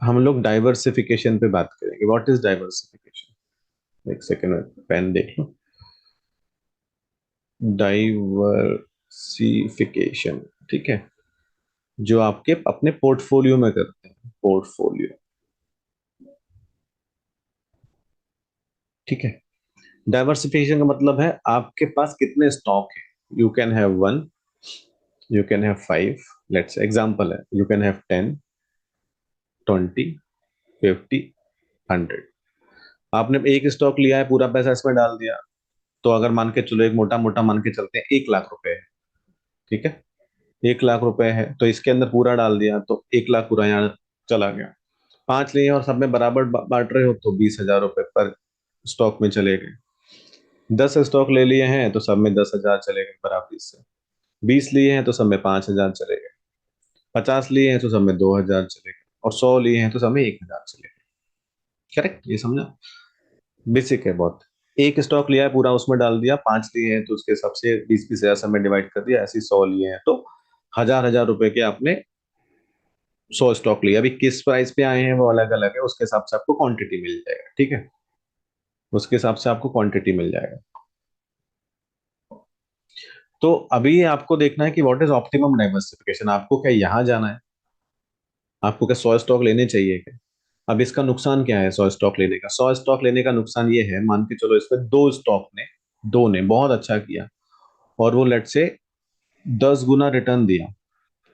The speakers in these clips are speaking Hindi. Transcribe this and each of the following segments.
हम लोग डाइवर्सिफिकेशन पे बात करेंगे। What is diversification? एक सेकेंड में पेन देख लो। डाइवर्सिफिकेशन, ठीक है, जो आपके अपने पोर्टफोलियो में करते हैं, पोर्टफोलियो, ठीक है। डाइवर्सिफिकेशन का मतलब है आपके पास कितने स्टॉक है। You can have one, you can have five, let's example है, यू कैन हैव 10, 20, 50, 100। आपने एक स्टॉक लिया है, पूरा पैसा इसमें डाल दिया, तो अगर मान के चलो, एक मोटा मोटा मान के चलते हैं, 1 लाख रुपए है, ठीक है। 1 लाख रुपए है तो इसके अंदर पूरा डाल दिया, तो 1 लाख पूरा यहाँ चला गया। पांच लिए और सब में बराबर बांट रहे हो तो 20,000 रुपए पर स्टॉक में चले गए। 10 स्टॉक ले लिए हैं तो सब में 10,000 चले गए बराबरी से। 20 लिए हैं तो सब में 5,000 चले गए। 50 लिए हैं तो सब में 2,000 चले गए। और 100 लिए हैं तो सब में 1,000 चले गए। करेक्ट, ये समझा? बेसिक है बहुत। एक स्टॉक लिया है, पूरा उसमें डाल दिया। पांच लिए हैं तो उसके हिसाब से 20-20 हजार सब में डिवाइड कर दिया। ऐसे 100 लिए हैं तो हजार हजार रुपए के आपने 100 स्टॉक लिया। अभी किस प्राइस पे आए हैं वो अलग अलग है, उसके हिसाब से आपको क्वांटिटी मिल जाएगा, ठीक है। उसके हिसाब से आपको क्वांटिटी मिल जाएगा। तो अभी आपको देखना है कि व्हाट इज ऑप्टिमम डाइवर्सिफिकेशन। आपको क्या यहाँ जाना है? आपको क्या 100 स्टॉक लेने चाहिए क्या? अब इसका नुकसान क्या है 100 स्टॉक लेने का? 100 स्टॉक लेने का नुकसान ये है, मान के चलो इसमें दो स्टॉक ने, दो ने बहुत अच्छा किया और वो लेट से 10 गुना रिटर्न दिया।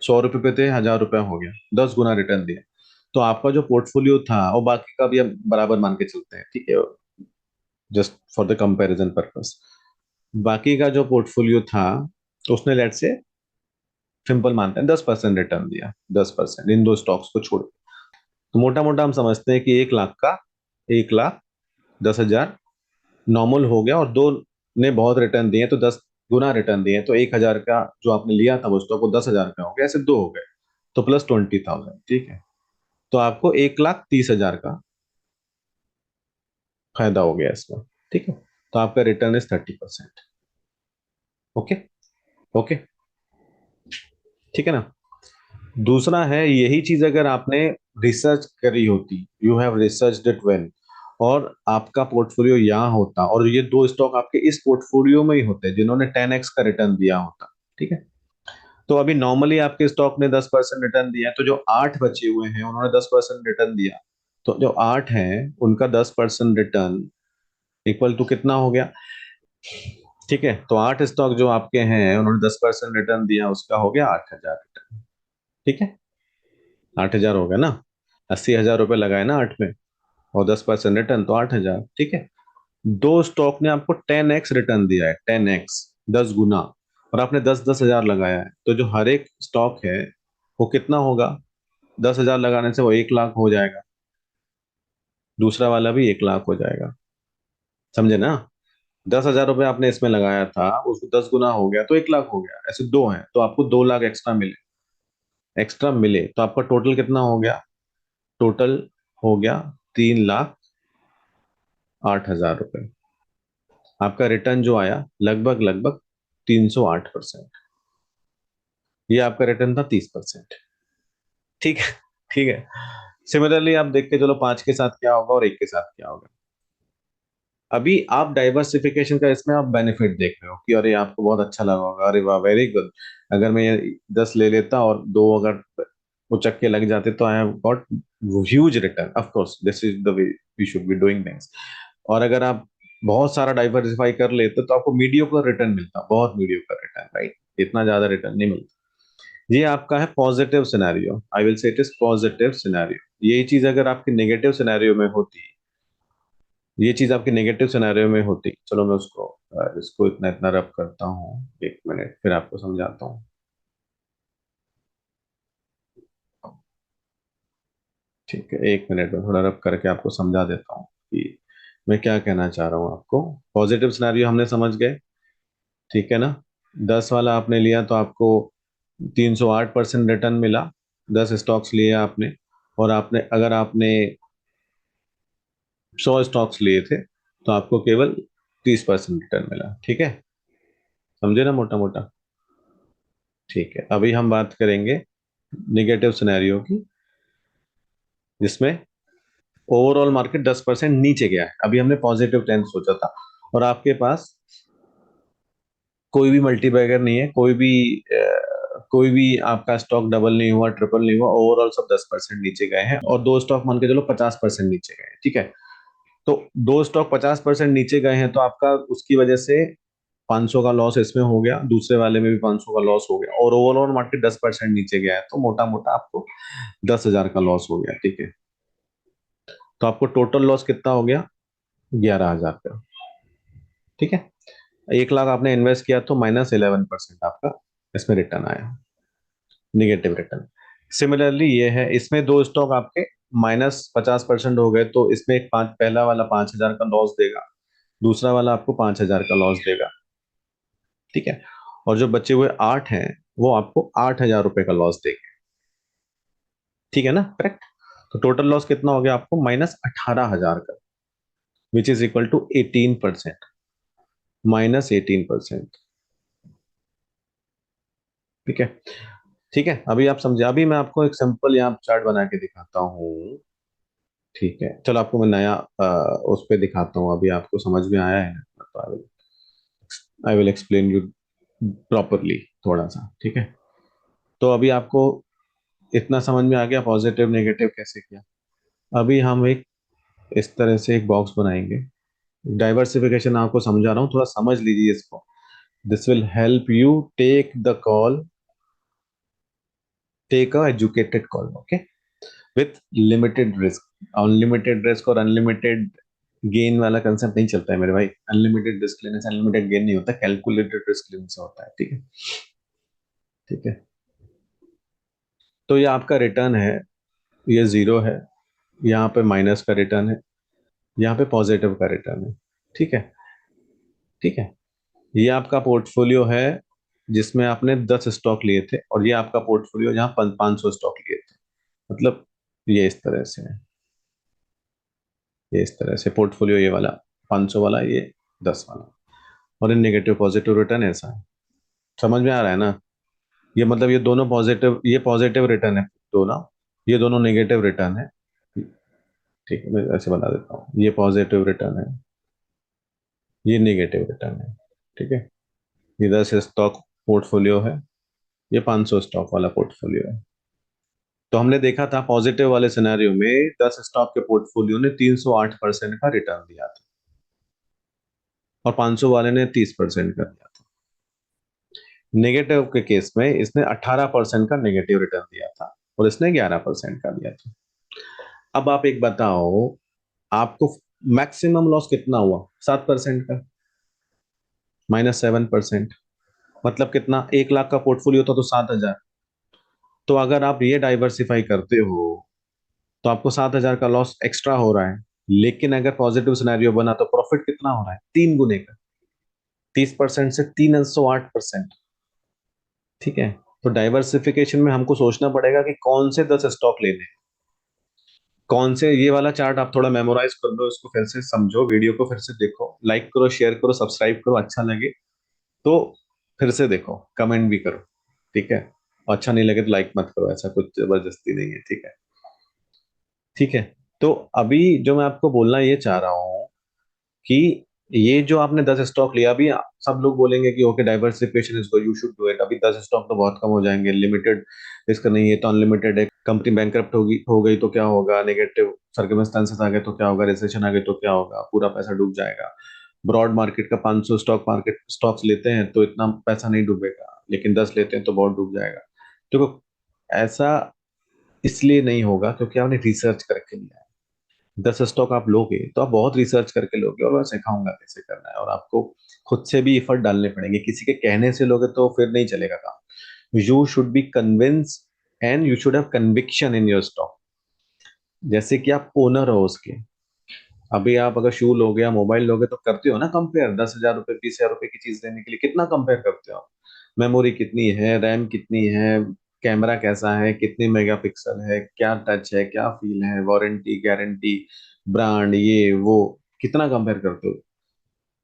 100 रुपए पे थे, 1,000 रुपया हो गया, 10 गुना रिटर्न दिया। तो आपका जो पोर्टफोलियो था और बाकी का भी हम बराबर मान के चलते हैं, ठीक है, just for the comparison purpose. बाकी का जो पोर्टफोलियो था तो उसने लेट से, सिंपल मानते हैं, 10% रिटर्न दिया, 10% इन दो स्टॉक्स को छोड़। तो मोटा मोटा हम समझते हैं कि 1 लाख का, 1,10,000 नॉर्मल हो गया, और दो ने बहुत रिटर्न दिए तो 10 गुना रिटर्न दिए, तो 1,000 का जो आपने लिया था वो स्टॉक, वो 10,000 का हो गया, ऐसे दो हो गए, तो प्लस 20,000, ठीक है। तो आपको 1,30,000 का फायदा हो गया इसमें, ठीक है। तो आपका रिटर्न इज 30%। ओके, ओके, ठीक है ना। दूसरा है, यही चीज अगर आपने रिसर्च करी होती, you have research it well, और आपका पोर्टफोलियो यहाँ होता और ये दो स्टॉक आपके इस पोर्टफोलियो में ही होते जिन्होंने 10x का रिटर्न दिया होता, ठीक है। तो अभी नॉर्मली आपके स्टॉक ने 10% रिटर्न दिया है, तो जो आठ बचे हुए हैं उन्होंने 10% रिटर्न दिया। तो जो आठ हैं उनका 10% रिटर्न इक्वल टू कितना हो गया? ठीक है, तो आठ स्टॉक जो आपके हैं उन्होंने 10% रिटर्न दिया, उसका हो गया 8,000 रिटर्न, ठीक है। 8,000 हो गया ना। 80,000 रुपये लगाए ना आठ में, और 10% रिटर्न, तो 8,000, ठीक है। दो स्टॉक ने आपको 10x रिटर्न दिया है, 10x, 10 गुना, और आपने 10-10 हजार लगाया है, तो जो हर एक स्टॉक है वो कितना होगा? 10,000 लगाने से वो 1 लाख हो जाएगा, दूसरा वाला भी 1 लाख हो जाएगा, समझे ना। 10,000 रुपये आपने इसमें लगाया था, उसको 10 गुना हो गया तो 1 लाख हो गया, ऐसे दो हैं तो आपको 2 लाख एक्स्ट्रा मिले। एक्स्ट्रा मिले तो आपका टोटल कितना हो गया? टोटल हो गया 3,08,000 रुपये। आपका रिटर्न जो आया लगभग लगभग 308%। ये आपका रिटर्न था 30%, ठीक है, ठीक है। सिमिलरली आप देख के चलो पांच के साथ क्या होगा और एक के साथ क्या होगा। अभी आप डाइवर्सिफिकेशन का इसमें आप बेनिफिट देख रहे हो कि अरे आपको बहुत अच्छा लगा होगा, अरे वाह वेरी गुड, अगर मैं ये 10 ले लेता और दो अगर उचक्के लग जाते तो I have got huge return. Of course this is the way we should be doing things. और अगर आप बहुत सारा डाइवर्सिफाई कर लेते तो आपको मीडियोकर रिटर्न मिलता, बहुत मीडियोकर रिटर्न, राइट। इतना ज्यादा रिटर्न नहीं मिलता। ये आपका है positive scenario, I will say it is positive scenario. यही चीज अगर आपकी नेगेटिव सिनेरियो में होती, ये चीज आपकी नेगेटिव सिनेरियो में होती, चलो मैं उसको इसको इतना इतना रब करता हूँ, 1 मिनट फिर आपको समझाता हूँ। ठीक है, 1 मिनट में थोड़ा रब करके आपको समझा देता हूँ कि मैं क्या कहना चाह रहा हूँ आपको। पॉजिटिव सिनेरियो हमने समझ गए, ठीक है ना। 10 वाला आपने लिया तो आपको 308% रिटर्न मिला। 10 स्टॉक्स लिए आपने, और आपने अगर आपने 100 स्टॉक्स लिए थे तो आपको केवल 30% रिटर्न मिला, ठीक है। समझे ना मोटा मोटा। ठीक है, अभी हम बात करेंगे निगेटिव सिनेरियो की। जिसमें ओवरऑल मार्केट 10% नीचे गया है। अभी हमने पॉजिटिव टेंस सोचा था, और आपके पास कोई भी मल्टीबैगर नहीं है, कोई भी आपका स्टॉक डबल नहीं हुआ, ट्रिपल नहीं हुआ, ओवरऑल सब 10% नीचे गए हैं, और दो स्टॉक मान के चलो 50% नीचे गए हैं, ठीक है। तो दो स्टॉक 50% नीचे गए हैं, तो आपका उसकी वजह से 500 का लॉस इसमें हो गया, दूसरे वाले में भी 500 का लॉस हो गया, और ओवरऑल मार्केट 10% नीचे गया है, तो मोटा मोटा आपको 10,000 का लॉस हो गया, ठीक है। तो आपको टोटल लॉस कितना हो गया? 11,000 का, ठीक है। 1 लाख आपने इन्वेस्ट किया तो -11% आपका इसमें रिटर्न आया, निगेटिव रिटर्न। सिमिलरली ये है, इसमें दो स्टॉक आपके -50% हो गए, तो इसमें पहला वाला 5,000 का लॉस देगा, दूसरा वाला आपको 5,000 का लॉस देगा, ठीक है। और जो बचे हुए 8 हैं, वो आपको 8,000 रुपए का लॉस देंगे, ठीक है ना, करेक्ट। तो टोटल लॉस कितना हो गया आपको? -18,000 का, विच इज इक्वल टू 18%, -18%, ठीक है। ठीक है, अभी आप समझे। अभी मैं आपको एक सिंपल यहाँ चार्ट बना के दिखाता हूँ, ठीक है। चलो आपको मैं नया उस पे दिखाता हूँ, अभी आपको समझ में आया है ना, तो I will explain you properly थोड़ा सा, ठीक है। तो अभी आपको इतना समझ में आ गया पॉजिटिव नेगेटिव कैसे किया। अभी हम एक इस तरह से एक बॉक्स बनाएंगे, डाइवर्सिफिकेशन आपको समझा रहा हूँ, थोड़ा समझ लीजिए इसको। This will help you take the call, take a educated call, okay, with limited risk. Unlimited risk और अनलिमिटेड गेन वाला कंसेप्ट नहीं चलता है मेरे भाई। अनलिमिटेड रिस्क लेने से अनलिमिटेड गेन नहीं होता, कैलकुलेटेड रिस्क लेने से होता है, ठीक है। ठीक है, तो ये आपका रिटर्न है, ये जीरो है, यहाँ पे माइनस का रिटर्न है, यहाँ पे पॉजिटिव का रिटर्न है, ठीक है। ठीक है, ये आपका पोर्टफोलियो है जिसमें आपने 10 स्टॉक लिए थे, और ये आपका पोर्टफोलियो जहाँ 500 स्टॉक लिए थे, मतलब ये इस तरह से है, ये इस तरह से पोर्टफोलियो, ये वाला 500 वाला, ये 10 वाला, और इन नेगेटिव पॉजिटिव रिटर्न ऐसा है। समझ में आ रहा है ना? ये मतलब ये दोनों पॉजिटिव, ये पॉजिटिव रिटर्न है दोनों, ये दोनों नेगेटिव रिटर्न है, ठीक है। मैं ऐसे बता देता हूँ, ये पॉजिटिव रिटर्न है, ये नेगेटिव रिटर्न है, ठीक है। ये 10 स्टॉक पोर्टफोलियो है, ये 500 स्टॉक वाला पोर्टफोलियो है। तो हमने देखा था पॉजिटिव वाले सिनेरियो में 10 स्टॉक के पोर्टफोलियो ने 308% का रिटर्न दिया था, और 500 वाले ने 30% का दिया था। नेगेटिव के केस में इसने 18% का नेगेटिव रिटर्न दिया था, और इसने 11% का दिया था। अब आप एक बताओ, आपको मैक्सिमम लॉस कितना हुआ? 7% का, -7%, मतलब कितना? 1 लाख का पोर्टफोलियो था तो 7,000। तो अगर आप ये डाइवर्सिफाई करते हो, तो आपको 7,000 का लॉस एक्स्ट्रा हो रहा है, लेकिन अगर पॉजिटिव सिनेरियो बना तो प्रॉफिट कितना हो रहा है? 3 गुने का, 30% से 308%, ठीक है। तो डाइवर्सिफिकेशन में हमको सोचना पड़ेगा कि कौन से 10 स्टॉक लेने हैं, कौन से। ये वाला चार्ट आप थोड़ा मेमोराइज कर लो, इसको फिर से समझो, वीडियो को फिर से देखो, लाइक करो, शेयर करो, सब्सक्राइब करो, अच्छा लगे तो फिर से देखो, कमेंट भी करो, ठीक है। अच्छा नहीं लगे तो लाइक मत करो, ऐसा कुछ जबरदस्ती नहीं है, ठीक है। ठीक है, तो अभी जो मैं आपको बोलना ये चाह रहा हूँ कि ये जो आपने 10 स्टॉक लिया, अभी सब लोग बोलेंगे कि okay diversification is good, you should do it. अभी 10 स्टॉक तो बहुत कम हो जाएंगे, लिमिटेड रिस्क नहीं है तो अनलिमिटेड है। कंपनी बैंकरप्ट होगी, हो गई तो क्या होगा? नेगेटिव सर्कमस्टेंसेस आ गए तो क्या होगा? रिसेशन आ गई तो क्या होगा? पूरा पैसा डूब जाएगा। ब्रॉड मार्केट का 500 स्टॉक मार्केट स्टॉक्स लेते हैं तो इतना पैसा नहीं डूबेगा, लेकिन 10 लेते हैं तो बहुत डूब जाएगा। देखो, ऐसा इसलिए नहीं होगा क्योंकि आपने रिसर्च करके लिया है। 10 स्टॉक आप लोगे तो आप बहुत रिसर्च करके लोगे, और मैं सिखाऊंगा कैसे करना है, और आपको खुद से भी एफर्ट डालने पड़ेंगे, किसी के कहने से लोगे तो फिर नहीं चलेगा काम। You should B convince, and you should have conviction in your stock, जैसे कि आप ओनर हो उसके। अभी आप अगर शू लोगे या मोबाइल लोगे तो करते हो ना कंपेयर, 10,000 रुपए 20,000 रुपए की चीज लेने के लिए कितना कंपेयर करते हो आप? मेमोरी कितनी है, रैम कितनी है, कैमरा कैसा है, कितने मेगापिक्सल है, क्या टच है, क्या फील है, वारंटी गारंटी, ब्रांड, ये वो, कितना कंपेयर करते हो?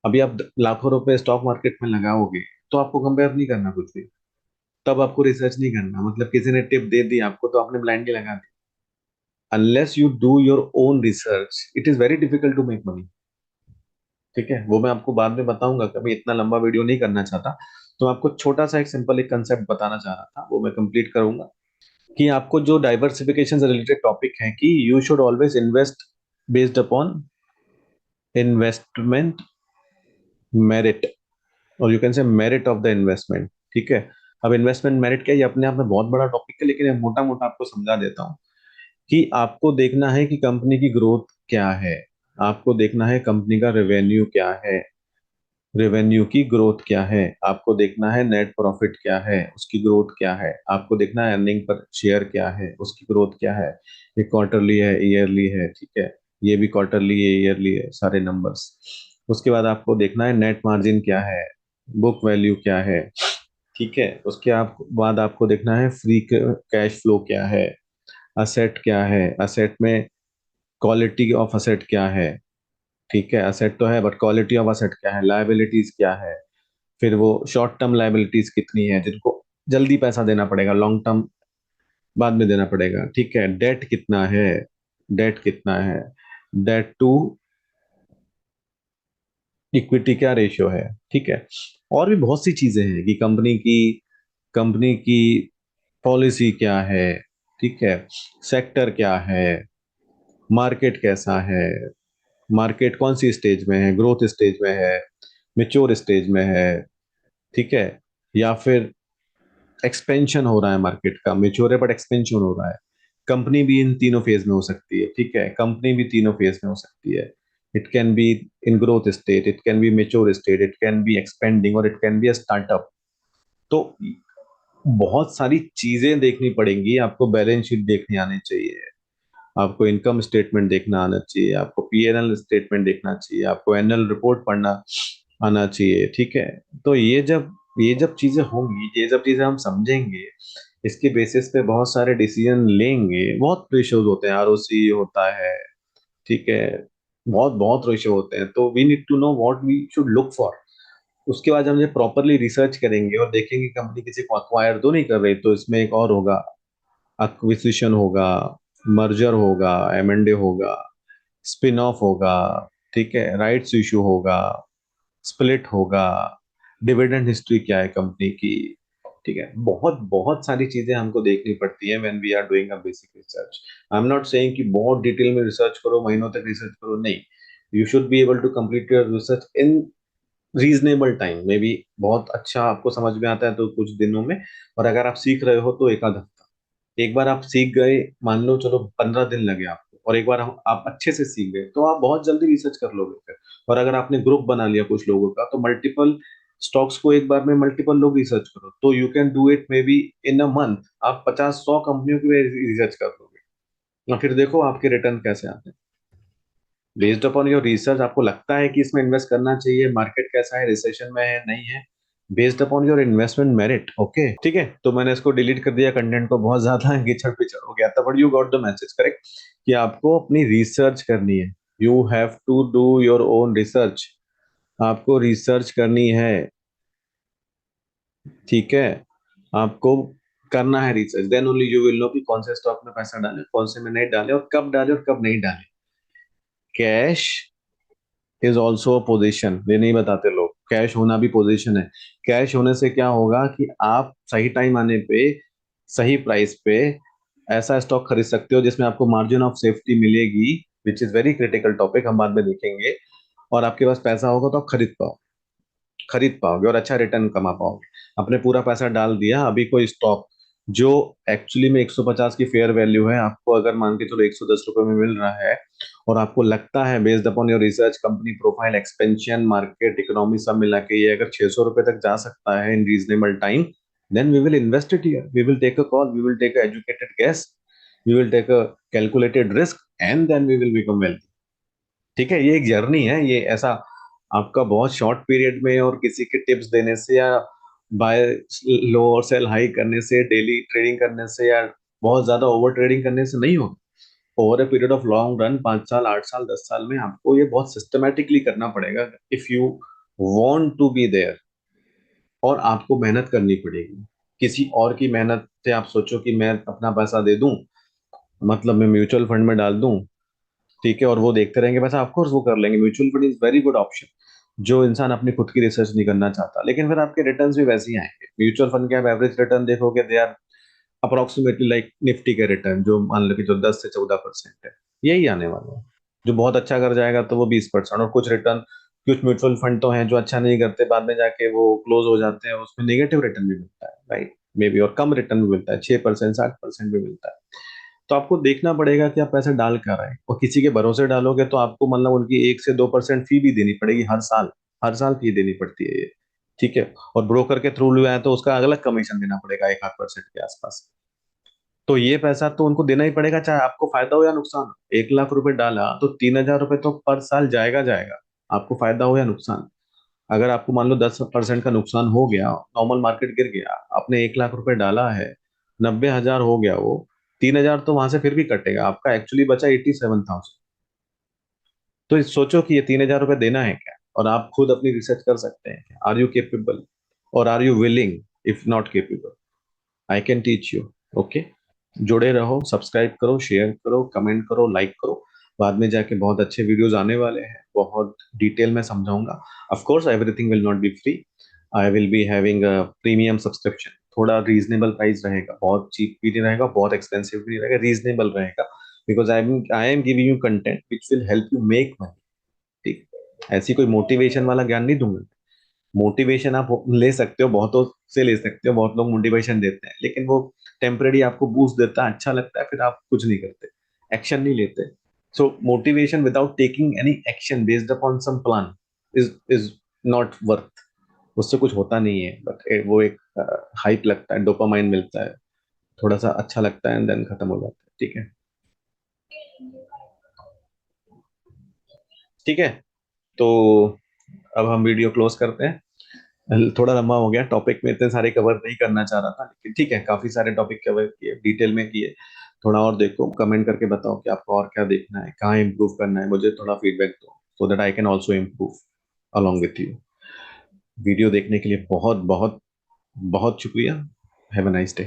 अभी आप लाखों रुपए स्टॉक मार्केट में लगाओगे तो आपको कंपेयर नहीं करना कुछ भी, तब आपको रिसर्च नहीं करना, मतलब किसी ने टिप दे दी आपको तो आपने ब्लाइंडली लगा दी। Unless you do your own research it is very difficult to make money. ठीक है, वो मैं आपको बाद में बताऊंगा, कभी इतना लंबा वीडियो नहीं करना चाहता। तो आपको छोटा सा एक सिंपल एक कंसेप्ट बताना चाह रहा था, वो मैं कंप्लीट करूंगा। कि आपको जो डाइवर्सिफिकेशन से रिलेटेड टॉपिक है कि you should always invest based upon investment merit, और you can say merit of the investment. ठीक है, अब इन्वेस्टमेंट मेरिट क्या है, ये अपने आप में बहुत बड़ा टॉपिक है, लेकिन मोटा मोटा आपको समझा देता हूँ। कि आपको देखना है कि कंपनी की ग्रोथ क्या है, आपको देखना है कंपनी का रेवेन्यू क्या है, रेवेन्यू की ग्रोथ क्या है, आपको देखना है नेट प्रॉफिट क्या है, उसकी ग्रोथ क्या है, आपको देखना है अर्निंग पर शेयर क्या है, उसकी ग्रोथ क्या है। ये क्वार्टरली है, ईयरली है, ठीक है, ये भी क्वार्टरली है, ईयरली है, सारे नंबर्स। उसके बाद आपको देखना है नेट मार्जिन क्या है, बुक वैल्यू क्या है। ठीक है, उसके आप बाद आपको देखना है फ्री कैश फ्लो क्या है, असेट क्या है, असेट में क्वालिटी ऑफ असेट क्या है। ठीक है, असेट तो है बट क्वालिटी ऑफ असेट क्या है, लायबिलिटीज क्या है, फिर वो शॉर्ट टर्म लायबिलिटीज कितनी है जिनको जल्दी पैसा देना पड़ेगा, लॉन्ग टर्म बाद में देना पड़ेगा। ठीक है, डेट कितना है, डेट कितना है, डेट टू इक्विटी क्या रेशियो है। ठीक है, और भी बहुत सी चीजें हैं कि कंपनी की पॉलिसी क्या है। ठीक है, सेक्टर क्या है, मार्केट कैसा है, मार्केट कौन सी स्टेज में है, ग्रोथ स्टेज में है, मेच्योर स्टेज में है। ठीक है, या फिर एक्सपेंशन हो रहा है मार्केट का, मेच्योर है बट एक्सपेंशन हो रहा है। कंपनी भी इन तीनों फेज में हो सकती है। ठीक है, कंपनी भी तीनों फेज में हो सकती है। It can be in growth state, it can be mature state, it can be expanding, और it can be a startup. तो बहुत सारी चीजें देखनी पड़ेंगी आपको, बैलेंस शीट देखनी आनी चाहिए, आपको इनकम स्टेटमेंट देखना आना चाहिए, आपको पीएनएल स्टेटमेंट देखना चाहिए, आपको एनुअल रिपोर्ट पढ़ना आना चाहिए। ठीक है, तो ये जब चीजें होंगी, ये जब चीजें हम समझेंगे, इसके बेसिस पे बहुत सारे डिसीजन लेंगे। बहुत रेशियोज होते हैं, आरओसी होता है। ठीक है, बहुत बहुत रेशियो होते हैं, तो we need to know what we should look for. उसके बाद हम जब प्रॉपरली रिसर्च करेंगे और देखेंगे कंपनी किसी को अक्वायर तो नहीं कर रही, तो इसमें एक और होगा, एक्विजिशन होगा, मर्जर होगा, एमएनडे होगा, स्पिन ऑफ होगा। ठीक है, राइट्स इशू होगा, स्प्लिट होगा, डिविडेंड हिस्ट्री क्या है कंपनी की। ठीक है, बहुत बहुत सारी चीजें हमको देखनी पड़ती है when we are doing a basic research. I am not saying कि बहुत डिटेल में रिसर्च करो, महीनों तक रिसर्च करो, नहीं। You should be able to complete your research in reasonable time में भी। बहुत अच्छा आपको समझ में आता है तो कुछ दिनों में, और अगर आप सीख रहे हो तो एक आध हफ्ता। एक बार आप सीख गए, मान लो चलो 15 दिन लगे आपको, और एक बार आप अच्छे से सीख गए तो आप बहुत जल्दी रिसर्च कर लोगे फिर। और अगर आपने ग्रुप बना लिया कुछ लोगों का, तो मल्टीपल स्टॉक्स को एक बार में मल्टीपल लोग रिसर्च करो, तो you can do it may be in a month. आप 50-100 कंपनियों की रिसर्च कर लोगे, और फिर देखो आपके रिटर्न कैसे आते हैं। बेस्ड अपॉन योर रिसर्च, आपको लगता है कि इसमें इन्वेस्ट करना चाहिए, मार्केट कैसा है, रिसेशन में है नहीं है, based upon your investment merit. Okay, ठीक है, तो मैंने इसको डिलीट कर दिया, कंटेंट को बहुत ज्यादा गिचड़ पिचड़ हो गया था, but you got the message correct, कि आपको अपनी रिसर्च करनी है। You have to do your own research, आपको रिसर्च करनी है। ठीक है, आपको करना है research, then only you will know कि कौन से स्टॉक में पैसा डाले, कौन से में नहीं डाले, और कब डाले और कब नहीं डाले। Cash is also a position, ये नहीं बताते लोग, कैश होना भी पोजीशन है। कैश होने से क्या होगा कि आप सही टाइम आने पे, सही प्राइस पे ऐसा स्टॉक खरीद सकते हो जिसमें आपको मार्जिन ऑफ सेफ्टी मिलेगी, which is very critical topic, हम बाद में देखेंगे। और आपके पास पैसा होगा तो आप खरीद पाओगे और अच्छा रिटर्न कमा पाओगे। आपने पूरा पैसा डाल दिया, अभी कोई स्टॉक जो एक्चुअली में 150 की फेयर वैल्यू है, आपको अगर मान के चलो 110 रुपए में मिल रहा है, और आपको लगता है based upon your research, company profile, expansion, market economy सब मिला के ये अगर 600 रुपए तक जा सकता है in reasonable time, then we will invest it here, we will take a call, we will take a educated guess, we will take a calculated risk, and then we will become wealthy. ठीक है, ये एक जर्नी है, ये ऐसा आपका बहुत शॉर्ट पीरियड में और किसी के टिप्स देने से, या बाय लो और सेल हाई करने से, डेली ट्रेडिंग करने से, या बहुत ज्यादा ओवर ट्रेडिंग करने से नहीं होगा। Over a period of long run, 5 साल, 8 साल, 10 साल में आपको ये बहुत सिस्टमेटिकली करना पड़ेगा, if you want to be there. और आपको मेहनत करनी पड़ेगी, किसी और की मेहनत से आप सोचो कि मैं अपना पैसा दे दूं, मतलब मैं म्यूचुअल फंड में डाल दूं, ठीक है, और वो देखते रहेंगे पैसा, ऑफ कोर्स वो कर लेंगे। Mutual fund is very good option, जो इंसान अपनी खुद की रिसर्च नहीं करना चाहता, लेकिन फिर आपके रिटर्न्स भी वैसे ही आएंगे। म्यूचुअल फंड के आप एवरेज रिटर्न देखोगे, they are approximately like Nifty के रिटर्न, जो मान लो कि जो 10 से 14% है, यही आने वाला है। जो बहुत अच्छा कर जाएगा तो वो 20%, और कुछ रिटर्न, कुछ म्यूचुअल फंड तो हैं जो अच्छा नहीं करते, बाद में जाके वो क्लोज हो जाते हैं, उसमें नेगेटिव रिटर्न भी मिलता है, राइट, मे बी, और कम रिटर्न भी मिलता है, 6%, 60% भी मिलता है। तो आपको देखना पड़ेगा कि आप पैसे डाल क्या रहे हैं, और किसी के भरोसे डालोगे तो आपको मतलब उनकी 1 से 2% फी भी देनी पड़ेगी हर साल। हर साल फी देनी पड़ती है ये, ठीक है। और ब्रोकर के थ्रू लिया है तो उसका अलग कमीशन देना पड़ेगा 1 आध % के आसपास। तो ये पैसा तो उनको देना ही पड़ेगा, चाहे आपको फायदा हो या नुकसान हो। 1 लाख रुपए डाला तो 3 हजार रुपए तो पर साल जाएगा जाएगा, आपको फायदा हो या नुकसान। अगर आपको मान लो 10% का नुकसान हो गया, नॉर्मल मार्केट गिर गया, आपने 1 लाख रुपए डाला है, 90 हजार हो गया वो, 3 हजार तो वहां से फिर भी कटेगा, आपका एक्चुअली बचा 87,000। तो सोचो कि ये 3 हजार रुपये देना है क्या, और आप खुद अपनी रिसर्च कर सकते हैं, आर यू केपेबल और are you willing. If not capable, I can teach you. Okay, जुड़े रहो, सब्सक्राइब करो, शेयर करो, कमेंट करो, लाइक करो। बाद में जाके बहुत अच्छे वीडियोस आने वाले हैं, बहुत डिटेल में समझाऊंगा। Of course everything will not be free, I will be having a premium subscription. थोड़ा रीजनेबल प्राइस रहेगा, बहुत चीप भी नहीं रहेगा, बहुत एक्सपेंसिव भी नहीं रहेगा, रीजनेबल रहेगा। Because I am giving you content which will help you make money. ठीक, ऐसी कोई मोटिवेशन वाला ज्ञान नहीं दूंगा। मोटिवेशन आप ले सकते हो, बहुतों से ले सकते हो, बहुत लोग मोटिवेशन देते हैं, लेकिन वो टेम्परेरी आपको बूस्ट देता है, अच्छा लगता है, फिर आप कुछ नहीं करते, एक्शन नहीं लेते। So motivation without taking any action based upon some plan is not worth. उससे कुछ होता नहीं है, बट वो एक हाइप लगता है, डोपामाइन मिलता है, थोड़ा सा अच्छा लगता है, एंड देन खत्म हो जाता है। ठीक है, ठीक है। तो अब हम वीडियो क्लोज करते हैं, थोड़ा लंबा हो गया, टॉपिक में इतने सारे कवर नहीं करना चाह रहा था, लेकिन ठीक है, काफी सारे टॉपिक कवर किए, डिटेल में किए। थोड़ा और देखो, कमेंट करके बताओ कि आपको और क्या देखना है, कहाँ इम्प्रूव करना है, मुझे थोड़ा फीडबैक दो, so that I can also improve along with you. Video देखने के लिए बहुत बहुत बहुत शुक्रिया। Have a nice day.